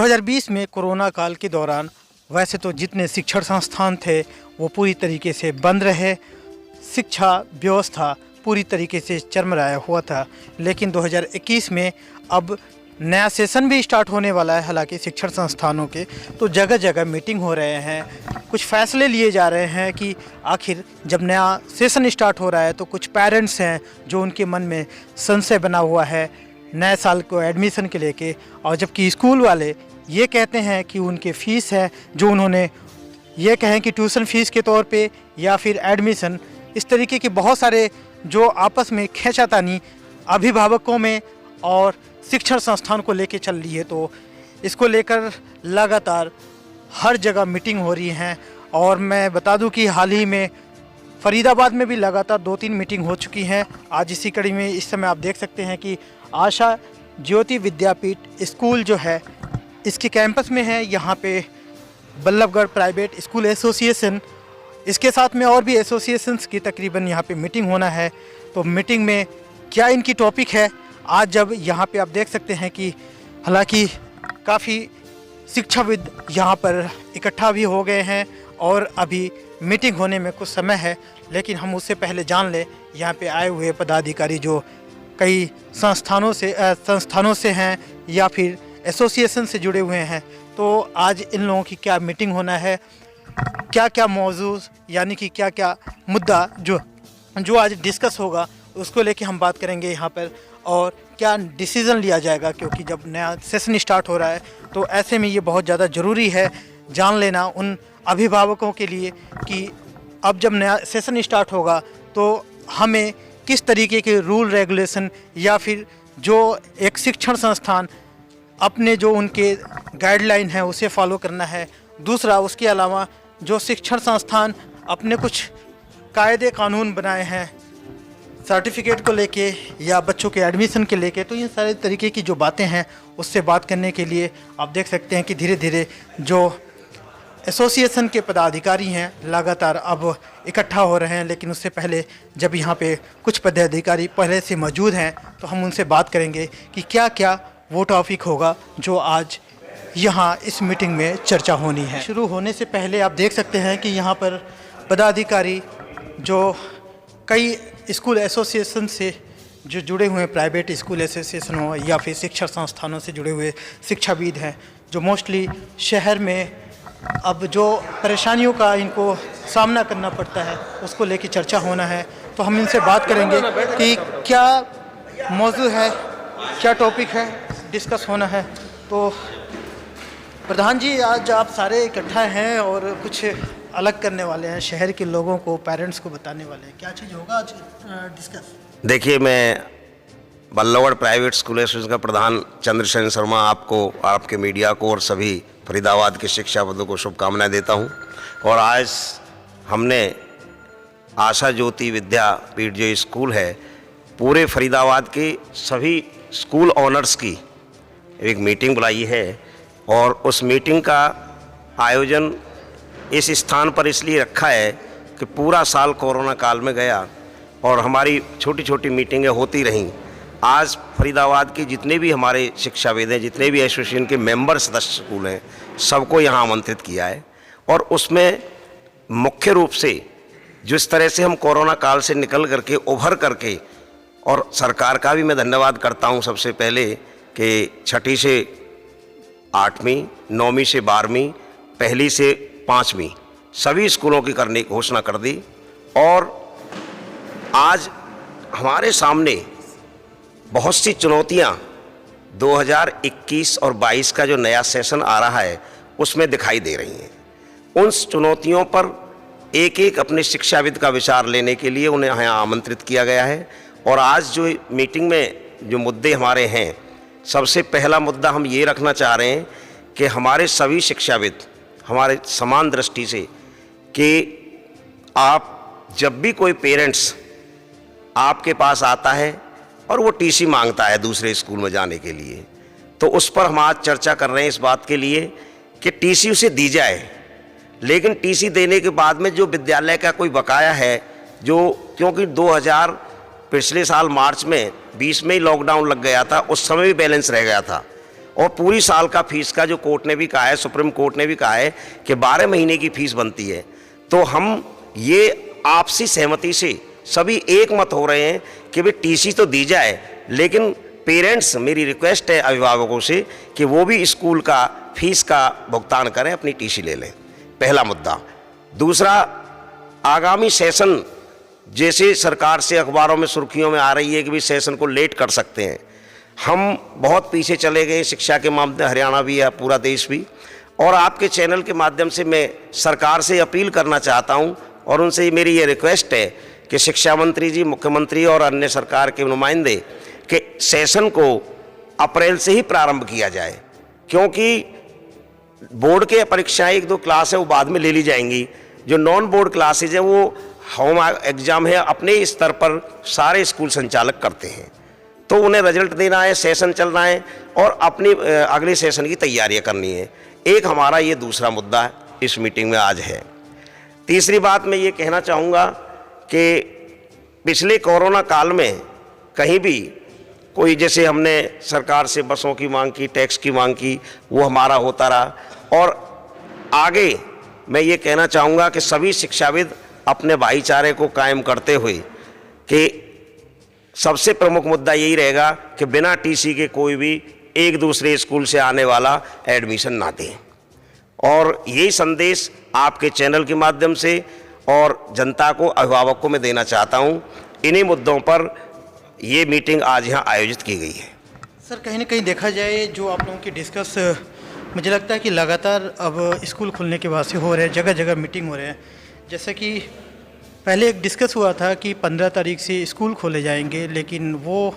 2020 में कोरोना काल के दौरान वैसे तो जितने शिक्षण संस्थान थे वो पूरी तरीके से बंद रहे, शिक्षा व्यवस्था पूरी तरीके से चरमराया हुआ था। लेकिन 2021 में अब नया सेशन भी स्टार्ट होने वाला है। हालांकि शिक्षण संस्थानों के तो जगह जगह मीटिंग हो रहे हैं, कुछ फैसले लिए जा रहे हैं कि आखिर जब नया सेशन स्टार्ट हो रहा है तो कुछ पेरेंट्स हैं जो उनके मन में संशय बना हुआ है नए साल को एडमिशन के लेके, और जबकि स्कूल वाले ये कहते हैं कि उनके फ़ीस है जो उन्होंने ये कहें कि ट्यूशन फ़ीस के तौर पे या फिर एडमिशन, इस तरीके के बहुत सारे जो आपस में खींचातानी अभिभावकों में और शिक्षण संस्थान को लेके चल रही है। तो इसको लेकर लगातार हर जगह मीटिंग हो रही हैं। और मैं बता दूं कि हाल ही में फरीदाबाद में भी लगातार 2-3 मीटिंग हो चुकी हैं। आज इसी कड़ी में इस समय आप देख सकते हैं कि आशा ज्योति विद्यापीठ स्कूल जो है इसके कैंपस में है। यहाँ पे बल्लभगढ़ प्राइवेट स्कूल एसोसिएशन, इसके साथ में और भी एसोसिएशंस की तकरीबन यहाँ पे मीटिंग होना है। तो मीटिंग में क्या इनकी टॉपिक है, आज जब यहाँ पे आप देख सकते हैं कि हालांकि काफ़ी शिक्षाविद यहाँ पर इकट्ठा भी हो गए हैं और अभी मीटिंग होने में कुछ समय है। लेकिन हम उससे पहले जान लें यहाँ पे आए हुए पदाधिकारी जो कई संस्थानों से हैं या फिर एसोसिएशन से जुड़े हुए हैं, तो आज इन लोगों की क्या मीटिंग होना है, क्या क्या मौजूद यानी कि क्या क्या मुद्दा जो आज डिस्कस होगा उसको लेके हम बात करेंगे यहाँ पर, और क्या डिसीज़न लिया जाएगा। क्योंकि जब नया सेशन स्टार्ट हो रहा है तो ऐसे में ये बहुत ज़्यादा ज़रूरी है जान लेना उन अभिभावकों के लिए कि अब जब नया सेशन स्टार्ट होगा तो हमें किस तरीके के रूल रेगुलेशन या फिर जो एक शिक्षण संस्थान अपने जो उनके गाइडलाइन है उसे फॉलो करना है। दूसरा, उसके अलावा जो शिक्षण संस्थान अपने कुछ कायदे कानून बनाए हैं सर्टिफिकेट को लेके या बच्चों के एडमिशन के लेके, तो इन सारे तरीके की जो बातें हैं उससे बात करने के लिए आप देख सकते हैं कि धीरे धीरे जो एसोसिएशन के पदाधिकारी हैं लगातार अब इकट्ठा हो रहे हैं। लेकिन उससे पहले जब यहाँ पे कुछ पदाधिकारी पहले से मौजूद हैं तो हम उनसे बात करेंगे कि क्या क्या वो टॉपिक होगा जो आज यहाँ इस मीटिंग में चर्चा होनी है। शुरू होने से पहले आप देख सकते हैं कि यहाँ पर पदाधिकारी जो कई स्कूल एसोसिएशन से जो जुड़े हुए हैं, प्राइवेट स्कूल एसोसिएशन हो या फिर शिक्षण संस्थानों से जुड़े हुए शिक्षाविद हैं, जो मोस्टली शहर में अब जो परेशानियों का इनको सामना करना पड़ता है उसको लेके चर्चा होना है। तो हम इनसे बात करेंगे कि क्या मौजू है, क्या टॉपिक है, डिस्कस होना है। तो प्रधान जी, आज आप सारे इकट्ठा हैं और कुछ अलग करने वाले हैं, शहर के लोगों को, पेरेंट्स को बताने वाले हैं, क्या चीज़ होगा आज डिस्कस? देखिए, मैं बल्लभगढ़ प्राइवेट स्कूल एसोसिएशन का प्रधान चंद्रशेखर शर्मा आपको, आपके मीडिया को और सभी फरीदाबाद के शिक्षाविदों को शुभकामनाएं देता हूं। और आज हमने आशा ज्योति विद्यापीठ जो स्कूल है, पूरे फरीदाबाद के सभी स्कूल ऑनर्स की एक मीटिंग बुलाई है। और उस मीटिंग का आयोजन इस स्थान पर इसलिए रखा है कि पूरा साल कोरोना काल में गया और हमारी छोटी छोटी मीटिंगें होती रहीं। आज फरीदाबाद के जितने भी हमारे शिक्षाविद हैं, जितने भी एसोसिएशन के मेंबर सदस्य स्कूल हैं, सबको यहाँ आमंत्रित किया है। और उसमें मुख्य रूप से जिस तरह से हम कोरोना काल से निकल करके उभर करके, और सरकार का भी मैं धन्यवाद करता हूँ सबसे पहले कि 6ठी से 8वीं, 9वीं से 12वीं, 1ली से 5वीं सभी स्कूलों की करने की घोषणा कर दी। और आज हमारे सामने बहुत सी चुनौतियां 2021 और 22 का जो नया सेशन आ रहा है उसमें दिखाई दे रही हैं। उन चुनौतियों पर एक एक अपने शिक्षाविद का विचार लेने के लिए उन्हें यहाँ आमंत्रित किया गया है। और आज जो मीटिंग में जो मुद्दे हमारे हैं, सबसे पहला मुद्दा हम ये रखना चाह रहे हैं कि हमारे सभी शिक्षाविद हमारे समान दृष्टि से कि आप जब भी कोई पेरेंट्स आपके पास आता है और वो टीसी मांगता है दूसरे स्कूल में जाने के लिए, तो उस पर हम आज चर्चा कर रहे हैं इस बात के लिए कि टीसी उसे दी जाए। लेकिन टीसी देने के बाद में जो विद्यालय का कोई बकाया है, जो क्योंकि 2000 पिछले साल मार्च में 20 में ही लॉकडाउन लग गया था, उस समय भी बैलेंस रह गया था। और पूरी साल का फीस का जो कोर्ट ने भी कहा है, सुप्रीम कोर्ट ने भी कहा है कि 12 महीने की फीस बनती है, तो हम ये आपसी सहमति से सभी एक मत हो रहे हैं कि भाई टीसी तो दी जाए, लेकिन पेरेंट्स, मेरी रिक्वेस्ट है अभिभावकों से कि वो भी स्कूल का फीस का भुगतान करें, अपनी टीसी ले लें। पहला मुद्दा। दूसरा, आगामी सेशन जैसे सरकार से अखबारों में सुर्खियों में आ रही है कि भी सेशन को लेट कर सकते हैं, हम बहुत पीछे चले गए शिक्षा के मामले, हरियाणा भी है, पूरा देश भी। और आपके चैनल के माध्यम से मैं सरकार से अपील करना चाहता हूं और उनसे मेरी ये रिक्वेस्ट है कि शिक्षा मंत्री जी, मुख्यमंत्री और अन्य सरकार के नुमाइंदे कि सेशन को अप्रैल से ही प्रारंभ किया जाए, क्योंकि बोर्ड के परीक्षाएं 1-2 क्लास है वो बाद में ले ली जाएंगी। जो नॉन बोर्ड क्लासेज है वो होम एग्ज़ाम है अपने स्तर पर सारे स्कूल संचालक करते हैं, तो उन्हें रिजल्ट देना है, सेशन चलना है और अपनी अगले सेशन की तैयारियां करनी है। एक हमारा ये दूसरा मुद्दा इस मीटिंग में आज है। तीसरी बात मैं ये कहना चाहूँगा कि पिछले कोरोना काल में कहीं भी कोई, जैसे हमने सरकार से बसों की मांग की, टैक्स की मांग की, वो हमारा होता रहा। और आगे मैं ये कहना चाहूँगा कि सभी शिक्षाविद अपने भाईचारे को कायम करते हुए कि सबसे प्रमुख मुद्दा यही रहेगा कि बिना टीसी के कोई भी एक दूसरे स्कूल से आने वाला एडमिशन ना दे। और यही संदेश आपके चैनल के माध्यम से और जनता को, अभिभावक को मैं देना चाहता हूँ। इन्हीं मुद्दों पर ये मीटिंग आज यहाँ आयोजित की गई है। सर, कहीं ना कहीं देखा जाए जो आप लोगों की डिस्कस, मुझे लगता है कि लगातार अब स्कूल खुलने के बाद से हो रहे हैं, जगह जगह मीटिंग हो रहे हैं। जैसे कि पहले एक डिस्कस हुआ था कि 15 तारीख से स्कूल खोले जाएंगे, लेकिन वो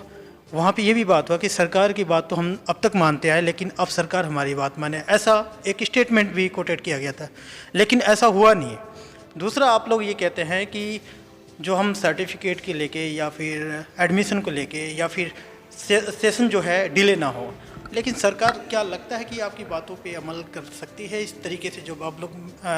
वहाँ पे ये भी बात हुआ कि सरकार की बात तो हम अब तक मानते आए, लेकिन अब सरकार हमारी बात माने, ऐसा एक स्टेटमेंट भी कोटेड किया गया था, लेकिन ऐसा हुआ नहीं। दूसरा, आप लोग ये कहते हैं कि जो हम सर्टिफिकेट के लेके या फिर एडमिशन को लेके या फिर सेशन जो है डिले ना हो, लेकिन सरकार क्या लगता है कि आपकी बातों पे अमल कर सकती है इस तरीके से जो आप लोग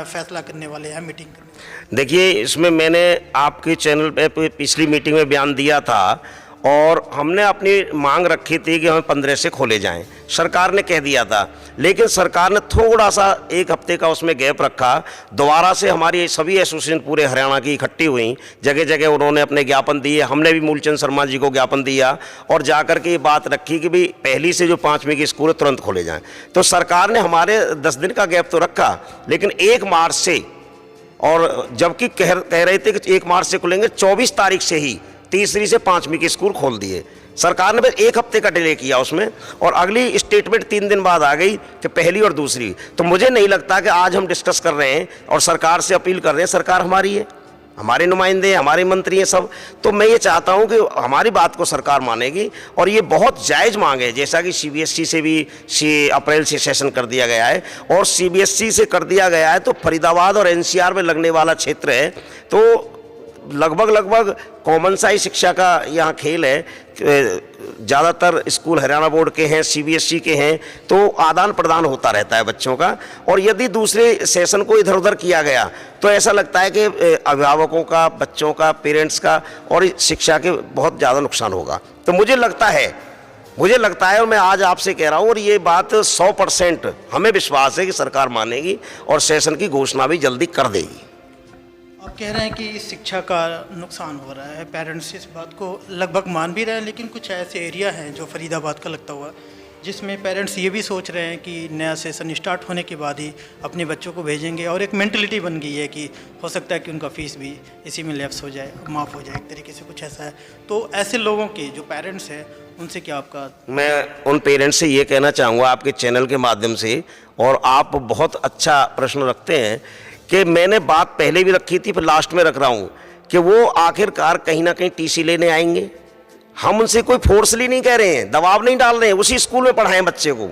फैसला करने वाले हैं मीटिंग करने? देखिए, इसमें मैंने आपके चैनल पे पिछली मीटिंग में बयान दिया था और हमने अपनी मांग रखी थी कि हमें 15 से खोले जाएं। सरकार ने कह दिया था, लेकिन सरकार ने थोड़ा सा 1 हफ्ते का उसमें गैप रखा। दोबारा से हमारी सभी एसोसिएशन पूरे हरियाणा की इकट्ठी हुई, जगह जगह उन्होंने अपने ज्ञापन दिए, हमने भी मूलचंद शर्मा जी को ज्ञापन दिया और जाकर के ये बात रखी कि भाई पहली से जो 5वीं के स्कूल तुरंत खोले जाएँ। तो सरकार ने हमारे 10 दिन का गैप तो रखा, लेकिन 1 मार्च से, और जबकि कह रहे थे कि 1 मार्च से खुलेंगे, 24 तारीख से ही तीसरी से 5वीं के स्कूल खोल दिए। सरकार ने बस 1 हफ्ते का डिले किया उसमें, और अगली स्टेटमेंट 3 दिन बाद आ गई कि पहली और दूसरी। तो मुझे नहीं लगता कि आज हम डिस्कस कर रहे हैं और सरकार से अपील कर रहे हैं, सरकार हमारी है, हमारे नुमाइंदे, हमारे मंत्री हैं सब। तो मैं ये चाहता हूं कि हमारी बात को सरकार मानेगी, और ये बहुत जायज़ मांग है। जैसा कि सीबीएसई से भी अप्रैल से सेशन कर दिया गया है और सीबीएसई से कर दिया गया है, तो फरीदाबाद और एनसीआर में लगने वाला क्षेत्र है, तो लगभग कॉमन सा ही शिक्षा का यहाँ खेल है। ज़्यादातर स्कूल हरियाणा बोर्ड के हैं, सीबीएसई के हैं, तो आदान प्रदान होता रहता है बच्चों का। और यदि दूसरे सेशन को इधर उधर किया गया तो ऐसा लगता है कि अभिभावकों का, बच्चों का, पेरेंट्स का और शिक्षा के बहुत ज़्यादा नुकसान होगा। तो मुझे लगता है और मैं आज आपसे कह रहा हूँ, और ये बात 100% हमें विश्वास है कि सरकार मानेगी और सेशन की घोषणा भी जल्दी कर देगी। आप कह रहे हैं कि शिक्षा का नुकसान हो रहा है, पेरेंट्स इस बात को लगभग मान भी रहे हैं, लेकिन कुछ ऐसे एरिया हैं जो फरीदाबाद का लगता हुआ, जिसमें पेरेंट्स ये भी सोच रहे हैं कि नया सेशन स्टार्ट होने के बाद ही अपने बच्चों को भेजेंगे, और एक मेंटलिटी बन गई है कि हो सकता है कि उनका फीस भी इसी में लैप्स हो जाए, माफ़ हो जाए, एक तरीके से कुछ ऐसा है। तो ऐसे लोगों के जो पेरेंट्स हैं उनसे क्या आपका? मैं उन पेरेंट्स से ये कहना चाहूँगा आपके चैनल के माध्यम से, और आप बहुत अच्छा प्रश्न रखते हैं, कि मैंने बात पहले भी रखी थी, फिर लास्ट में रख रहा हूँ कि वो आखिरकार कहीं ना कहीं टीसी लेने आएंगे। हम उनसे कोई फोर्सली नहीं कह रहे हैं, दबाव नहीं डाल रहे हैं, उसी स्कूल में पढ़ाएं बच्चे को।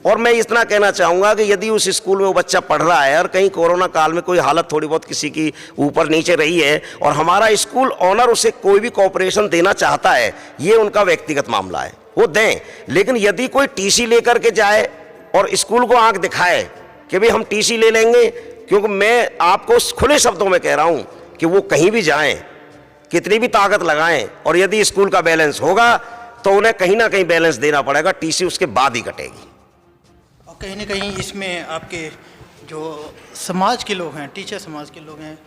और मैं इतना कहना चाहूँगा कि यदि उस स्कूल में वो बच्चा पढ़ रहा है और कहीं कोरोना काल में कोई हालत थोड़ी बहुत किसी की ऊपर नीचे रही है और हमारा स्कूल ऑनर उसे कोई भी कोऑपरेशन देना चाहता है, ये उनका व्यक्तिगत मामला है, वो दें। लेकिन यदि कोई टीसी लेकर के जाए और स्कूल को आंख दिखाए कि भाई हम टीसी ले लेंगे, क्योंकि मैं आपको खुले शब्दों में कह रहा हूं कि वो कहीं भी जाएं, कितनी भी ताकत लगाएं, और यदि स्कूल का बैलेंस होगा तो उन्हें कहीं ना कहीं बैलेंस देना पड़ेगा, टीसी उसके बाद ही कटेगी। कहीं ना कहीं इसमें आपके जो समाज के लोग हैं, टीचर समाज के लोग हैं,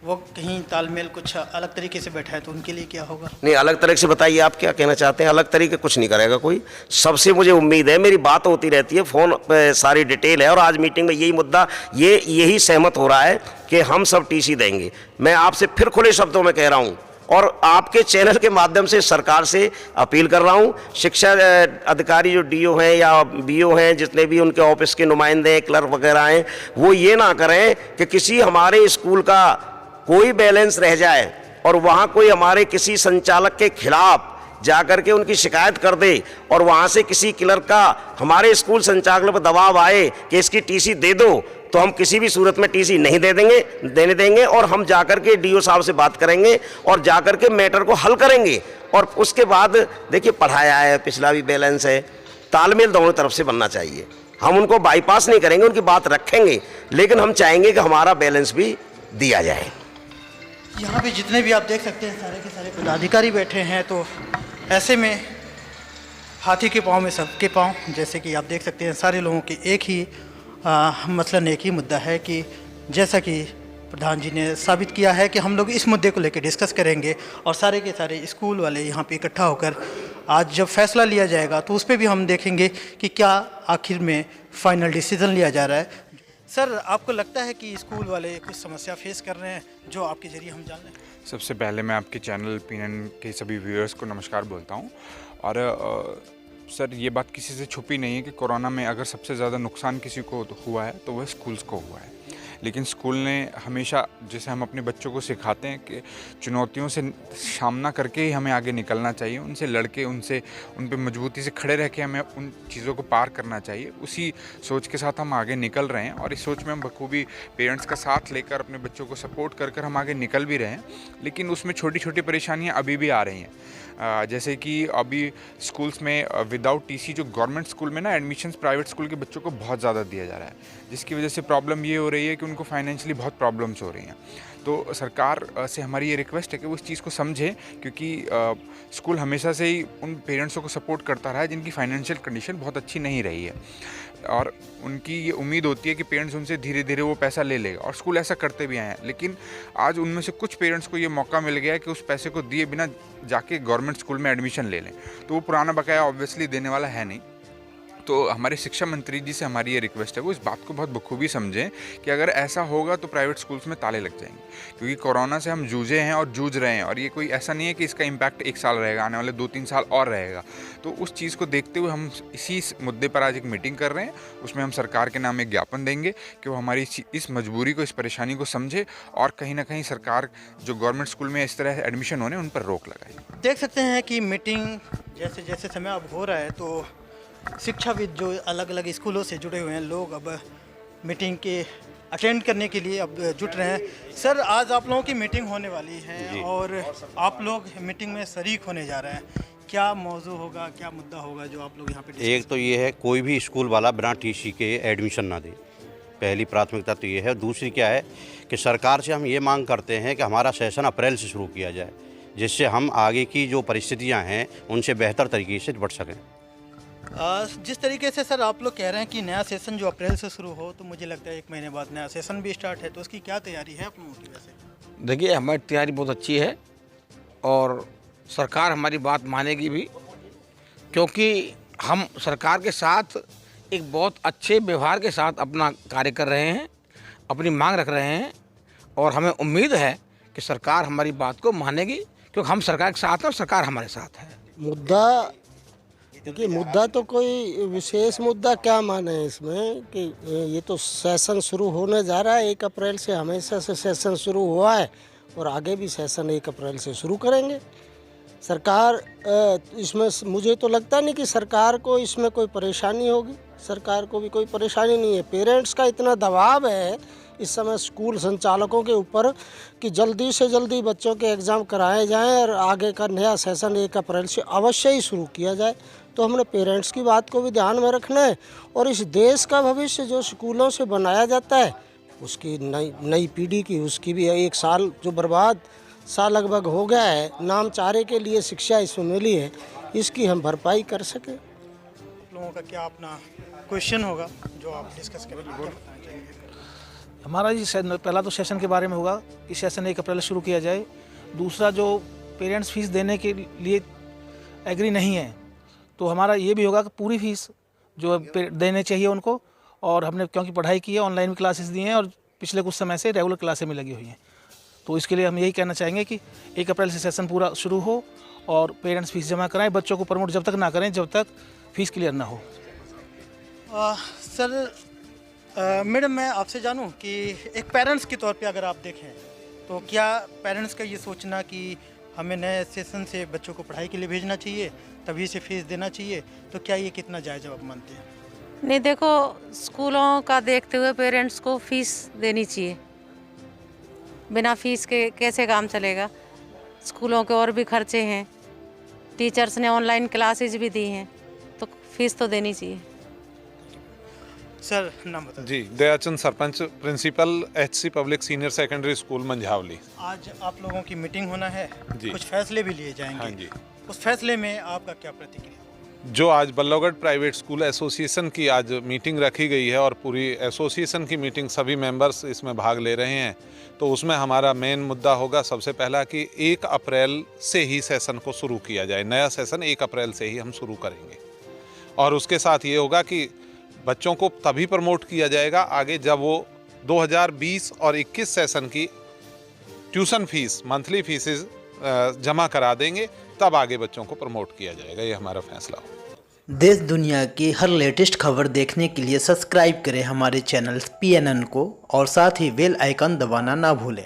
वो कहीं तालमेल कुछ अलग तरीके से बैठा है, तो उनके लिए क्या होगा? नहीं, अलग तरीके से बताइए आप क्या कहना चाहते हैं। अलग तरीके कुछ नहीं करेगा कोई। सबसे मुझे उम्मीद है, मेरी बात होती रहती है, फ़ोन पे सारी डिटेल है, और आज मीटिंग में यही मुद्दा यही सहमत हो रहा है कि हम सब टीसी देंगे। मैं आपसे फिर खुले शब्दों में कह रहा हूँ और आपके चैनल के माध्यम से सरकार से अपील कर रहा हूँ, शिक्षा अधिकारी जो डीओ हैं या बीओ हैं, जितने भी उनके ऑफिस के नुमाइंदे क्लर्क वगैरह हैं, वो ये ना करें कि किसी हमारे स्कूल का कोई बैलेंस रह जाए और वहाँ कोई हमारे किसी संचालक के खिलाफ जाकर के उनकी शिकायत कर दे और वहाँ से किसी क्लर्क का हमारे स्कूल संचालक पर दबाव आए कि इसकी टीसी दे दो, तो हम किसी भी सूरत में टीसी नहीं देने देंगे और हम जाकर के डीओ साहब से बात करेंगे और जाकर के मैटर को हल करेंगे। और उसके बाद देखिए, पढ़ाया है, पिछला भी बैलेंस है, तालमेल दोनों तरफ से बनना चाहिए। हम उनको बाईपास नहीं करेंगे, उनकी बात रखेंगे, लेकिन हम चाहेंगे कि हमारा बैलेंस भी दिया जाए। यहाँ पे जितने भी आप देख सकते हैं सारे के सारे पदाधिकारी बैठे हैं, तो ऐसे में हाथी के पाँव में सबके पाँव, जैसे कि आप देख सकते हैं सारे लोगों की एक ही मसलन एक ही मुद्दा है कि जैसा कि प्रधान जी ने साबित किया है कि हम लोग इस मुद्दे को लेकर डिस्कस करेंगे और सारे के सारे स्कूल वाले यहाँ पे इकट्ठा होकर आज जब फैसला लिया जाएगा तो उस पर भी हम देखेंगे कि क्या आखिर में फाइनल डिसीजन लिया जा रहा है। सर, आपको लगता है कि स्कूल वाले कुछ समस्या फेस कर रहे हैं जो आपके ज़रिए हम जान लें? सबसे पहले मैं आपके चैनल पीएनएन के सभी व्यूअर्स को नमस्कार बोलता हूं। और सर, ये बात किसी से छुपी नहीं है कि कोरोना में अगर सबसे ज़्यादा नुकसान किसी को हुआ है तो वह स्कूल्स को हुआ है। लेकिन स्कूल ने हमेशा, जैसे हम अपने बच्चों को सिखाते हैं कि चुनौतियों से सामना करके ही हमें आगे निकलना चाहिए, उनसे लड़के उन पे मजबूती से खड़े रह के हमें उन चीज़ों को पार करना चाहिए। उसी सोच के साथ हम आगे निकल रहे हैं और इस सोच में हम बखूबी पेरेंट्स का साथ लेकर अपने बच्चों को सपोर्ट कर हम आगे निकल भी रहे हैं। लेकिन उसमें छोटी छोटी परेशानियाँ अभी भी आ रही हैं। जैसे कि अभी स्कूल्स में विदाउट टीसी जो गवर्नमेंट स्कूल में ना एडमिशन्स प्राइवेट स्कूल के बच्चों को बहुत ज़्यादा दिया जा रहा है, जिसकी वजह से प्रॉब्लम ये हो रही है कि उनको फाइनेंशियली बहुत प्रॉब्लम्स हो रही हैं। तो सरकार से हमारी ये रिक्वेस्ट है कि वो इस चीज़ को समझे, क्योंकि स्कूल हमेशा से ही उन पेरेंट्सों को सपोर्ट करता रहा है जिनकी फाइनेंशियल कंडीशन बहुत अच्छी नहीं रही है, और उनकी ये उम्मीद होती है कि पेरेंट्स उनसे धीरे धीरे वो पैसा ले लेगा, और स्कूल ऐसा करते भी आए हैं। लेकिन आज उनमें से कुछ पेरेंट्स को ये मौका मिल गया है कि उस पैसे को दिए बिना जाके गवर्नमेंट स्कूल में एडमिशन ले लें, तो वो पुराना बकाया ऑब्वियसली देने वाला है नहीं। तो हमारे शिक्षा मंत्री जी से हमारी ये रिक्वेस्ट है, वो इस बात को बहुत बखूबी समझें कि अगर ऐसा होगा तो प्राइवेट स्कूल्स में ताले लग जाएंगे, क्योंकि कोरोना से हम जूझे हैं और जूझ रहे हैं, और ये कोई ऐसा नहीं है कि इसका इम्पैक्ट 1 साल रहेगा, आने वाले 2-3 साल और रहेगा। तो उस चीज़ को देखते हुए हम इसी मुद्दे पर आज एक मीटिंग कर रहे हैं। उसमें हम सरकार के नाम एक ज्ञापन देंगे कि वो हमारी इस मजबूरी को, इस परेशानी को समझे, और कहीं ना कहीं सरकार जो गवर्नमेंट स्कूल में इस तरह एडमिशन होने उन पर रोक लगाए। देख सकते हैं कि मीटिंग जैसे जैसे समय अब हो रहा है, तो शिक्षाविद जो अलग अलग स्कूलों से जुड़े हुए हैं लोग अब मीटिंग के अटेंड करने के लिए अब जुट रहे हैं। सर, आज आप लोगों की मीटिंग होने वाली है और आप लोग मीटिंग में शरीक होने जा रहे हैं, क्या मौजू होगा, क्या मुद्दा होगा जो आप लोग यहाँ पे? एक तो ये है, कोई भी स्कूल वाला बिना टीसी के एडमिशन ना दे, पहली प्राथमिकता तो ये है। दूसरी क्या है कि सरकार से हम ये मांग करते हैं कि हमारा सेशन अप्रैल से शुरू किया जाए, जिससे हम आगे की जो परिस्थितियाँ हैं उनसे बेहतर तरीके से बढ़ सकें। जिस तरीके से सर आप लोग कह रहे हैं कि नया सेशन जो अप्रैल से शुरू हो, तो मुझे लगता है 1 महीने बाद नया सेशन भी स्टार्ट है, तो उसकी क्या तैयारी है आप लोगों की? वैसे देखिए, हमारी तैयारी बहुत अच्छी है और सरकार हमारी बात मानेगी भी, क्योंकि हम सरकार के साथ एक बहुत अच्छे व्यवहार के साथ अपना कार्य कर रहे हैं, अपनी मांग रख रहे हैं, और हमें उम्मीद है कि सरकार हमारी बात को मानेगी, क्योंकि हम सरकार के साथ हैं और सरकार हमारे साथ है। मुद्दा, देखिए, मुद्दा तो कोई विशेष मुद्दा क्या माने इसमें कि ये तो सेशन शुरू होने जा रहा है। 1 अप्रैल से हमेशा से सेशन शुरू हुआ है और आगे भी सेशन 1 अप्रैल से शुरू करेंगे। सरकार इसमें, मुझे तो लगता नहीं कि सरकार को इसमें कोई परेशानी होगी। सरकार को भी कोई परेशानी नहीं है। पेरेंट्स का इतना दबाव है इस समय स्कूल संचालकों के ऊपर कि जल्दी से जल्दी बच्चों के एग्ज़ाम कराए जाएं और आगे का नया सेशन 1 अप्रैल से अवश्य ही शुरू किया जाए। तो हमने पेरेंट्स की बात को भी ध्यान में रखना है, और इस देश का भविष्य जो स्कूलों से बनाया जाता है, उसकी नई पीढ़ी की, उसकी भी 1 साल जो बर्बाद सा लगभग हो गया है, नाम चारे के लिए शिक्षा इसमें मिली है, इसकी हम भरपाई कर सकें। लोगों का क्या अपना क्वेश्चन होगा जो आप डिस्कस करेंगे, क्या बताना चाहेंगे? हमारा पहला तो सेशन के बारे में होगा कि सेशन 1 अप्रैल शुरू किया जाए। दूसरा, जो पेरेंट्स फीस देने के लिए एग्री नहीं है तो हमारा ये भी होगा कि पूरी फीस जो देने चाहिए उनको। और हमने क्योंकि पढ़ाई की है, ऑनलाइन भी क्लासेस दी हैं और पिछले कुछ समय से रेगुलर क्लासें भी लगी हुई हैं, तो इसके लिए हम यही कहना चाहेंगे कि 1 अप्रैल से सेशन पूरा शुरू हो और पेरेंट्स फीस जमा कराएं। बच्चों को प्रमोट जब तक ना करें जब तक फीस क्लियर ना हो। सर, मैडम मैं आपसे जानूं कि एक पेरेंट्स के तौर पे अगर आप देखें तो क्या पेरेंट्स का ये सोचना कि हमें नए सेशन से बच्चों को पढ़ाई के लिए भेजना चाहिए तभी से फीस देना चाहिए, तो क्या ये कितना जायज़ आप मानते हैं? नहीं, देखो, स्कूलों का देखते हुए पेरेंट्स को फीस देनी चाहिए। बिना फीस के कैसे काम चलेगा? स्कूलों के और भी खर्चे हैं, टीचर्स ने ऑनलाइन क्लासेज भी दी हैं, तो फीस तो देनी चाहिए। सर, नाम बताइए। जी, Dayachand sarpanch, principal HC public senior secondary school Manjhawali. आज आप लोगों की मीटिंग होना है, जी। कुछ फैसले भी लिए जाएंगे। हाँ जी। उस फैसले में आपका क्या प्रतिक्रिया? जो आज बल्लभगढ़ प्राइवेट स्कूल एसोसिएशन की आज मीटिंग रखी गई है और पूरी एसोसिएशन की मीटिंग, सभी मेंबर्स इसमें भाग ले रहे हैं, तो उसमें हमारा मेन मुद्दा होगा सबसे पहला कि 1 अप्रैल से ही सेशन को शुरू किया जाए। नया सेशन 1 अप्रैल से ही हम शुरू करेंगे और उसके साथ ये होगा कि बच्चों को तभी प्रमोट किया जाएगा आगे जब वो 2020 और 21 सेशन की ट्यूशन फीस, मंथली फीसेस जमा करा देंगे, तब आगे बच्चों को प्रमोट किया जाएगा। ये हमारा फैसला हो। देश दुनिया की हर लेटेस्ट खबर देखने के लिए सब्सक्राइब करें हमारे चैनल PNN को और साथ ही बेल आइकन दबाना ना भूलें।